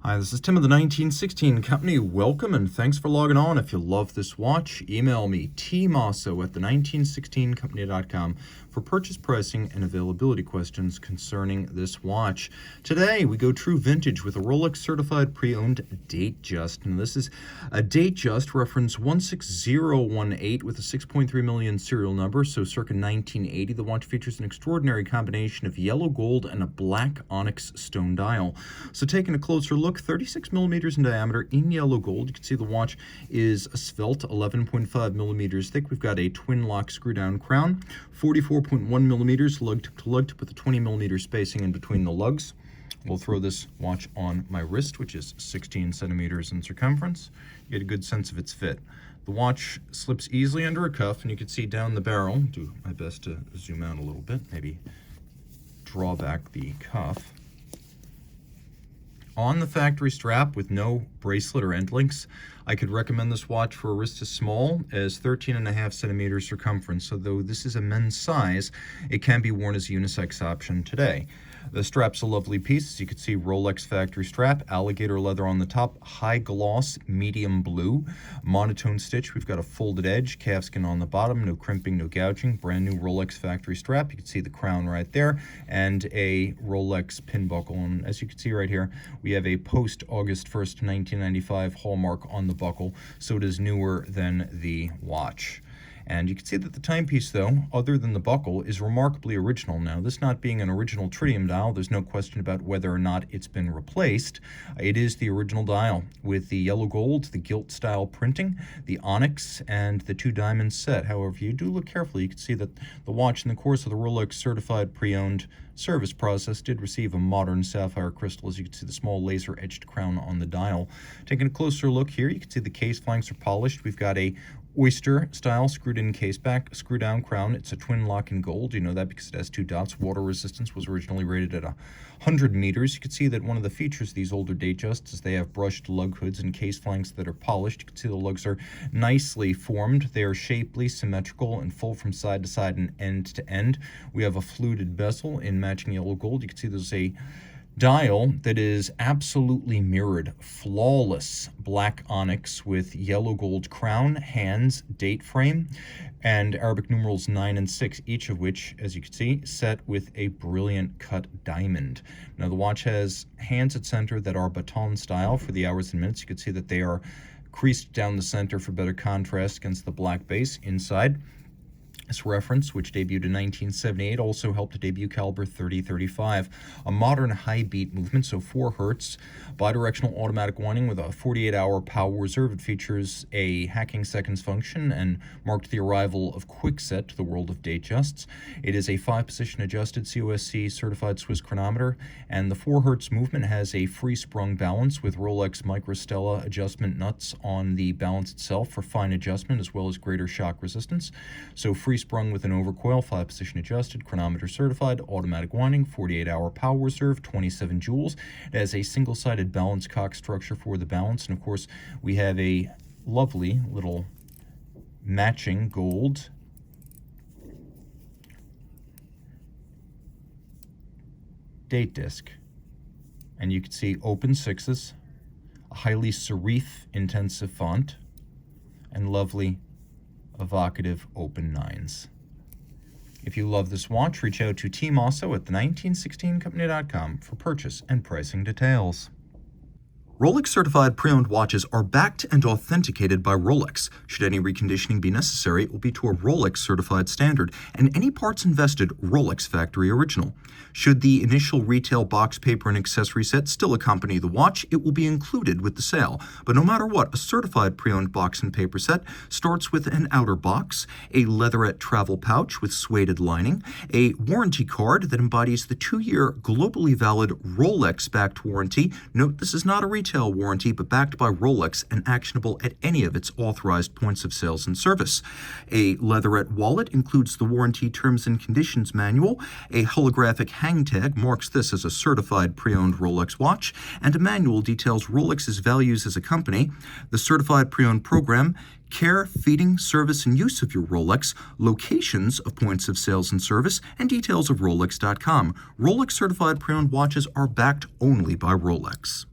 Hi, this is Tim of the 1916 Company. Welcome and thanks for logging on. If you love this watch, email me, Team Mosso at the1916company.com for purchase pricing and availability questions concerning this watch. Today, we go true vintage with a Rolex Certified Pre-Owned Datejust. And this is a Datejust reference 16018 with a 6.3 million serial number, so circa 1980. The watch features an extraordinary combination of yellow gold and a black onyx stone dial. So taking a closer look, 36 millimeters in diameter in yellow gold. You can see the watch is a svelte 11.5 millimeters thick. We've got a twin lock screw down crown, 44.1 millimeters lug-to-lug with a 20 millimeter spacing in between the lugs. We'll throw this watch on my wrist, which is 16 centimeters in circumference. You get a good sense of its fit. The watch slips easily under a cuff, and you can see down the barrel. Do my best to zoom out a little bit, maybe draw back the cuff. On the factory strap with no bracelet or end links, I could recommend this watch for a wrist as small as 13.5 centimeters circumference. So though this is a men's size, it can be worn as a unisex option today. The strap's a lovely piece. As you can see, Rolex factory strap, alligator leather on the top, high gloss, medium blue, monotone stitch. We've got a folded edge, calfskin on the bottom, no crimping, no gouging. Brand new Rolex factory strap. You can see the crown right there, and a Rolex pin buckle. And as you can see right here, we have a post-August 1st, 1995 hallmark on the buckle, so it is newer than the watch. And you can see that the timepiece, though, other than the buckle, is remarkably original. Now, this not being an original tritium dial, there's no question about whether or not it's been replaced. It is the original dial with the yellow gold, the gilt-style printing, the onyx, and the two diamonds set. However, if you do look carefully, you can see that the watch, in the course of the Rolex Certified Pre-Owned service process, did receive a modern sapphire crystal. As you can see, the small laser-etched crown on the dial. Taking a closer look here, you can see the case flanks are polished. We've got a oyster style screwed in case back, screw down crown. It's a twin lock in gold. You know that because it has two dots. Water resistance was originally rated at 100 meters. You can see that one of the features of these older Datejusts is they have brushed lug hoods and case flanks that are polished. You can see the lugs are nicely formed. They are shapely, symmetrical, and full from side to side and end to end. We have a fluted bezel in matching yellow gold. You can see there's a dial that is absolutely mirrored, flawless black onyx with yellow gold crown, hands, date frame, and Arabic numerals 9 and 6, each of which, as you can see, set with a brilliant cut diamond. Now the watch has hands at center that are baton style for the hours and minutes. You can see that they are creased down the center for better contrast against the black base inside. This reference, which debuted in 1978, also helped to debut caliber 30-35, a modern high beat movement, so 4 hertz, bidirectional automatic winding with a 48-hour power reserve. It features a hacking seconds function and marked the arrival of Quickset to the world of Datejusts. It is a 5-position adjusted COSC certified Swiss chronometer, and the 4 hertz movement has a free sprung balance with Rolex Microstella adjustment nuts on the balance itself for fine adjustment as well as greater shock resistance. So free sprung with an overcoil, 5-position adjusted, chronometer certified, automatic winding, 48-hour power reserve, 27 joules. It has a single-sided balance cock structure for the balance, and of course we have a lovely little matching gold date disc. And you can see open 6s, a highly serif intensive font, and lovely evocative open 9s. If you love this watch, reach out to Team Mosso at the1916company.com for purchase and pricing details. Rolex Certified Pre-Owned watches are backed and authenticated by Rolex. Should any reconditioning be necessary, it will be to a Rolex Certified standard, and any parts invested, Rolex Factory Original. Should the initial retail box, paper, and accessory set still accompany the watch, it will be included with the sale. But no matter what, a Certified Pre-Owned box and paper set starts with an outer box, a leatherette travel pouch with suede lining, a warranty card that embodies the 2-year globally valid Rolex-backed warranty. Note, this is not a retail warranty, but backed by Rolex and actionable at any of its authorized points of sales and service. A leatherette wallet includes the warranty terms and conditions manual. A holographic hang tag marks this as a certified pre-owned Rolex watch, and a manual details Rolex's values as a company, the certified pre-owned program, care, feeding, service, and use of your Rolex, locations of points of sales and service, and details of Rolex.com. Rolex certified pre-owned watches are backed only by Rolex.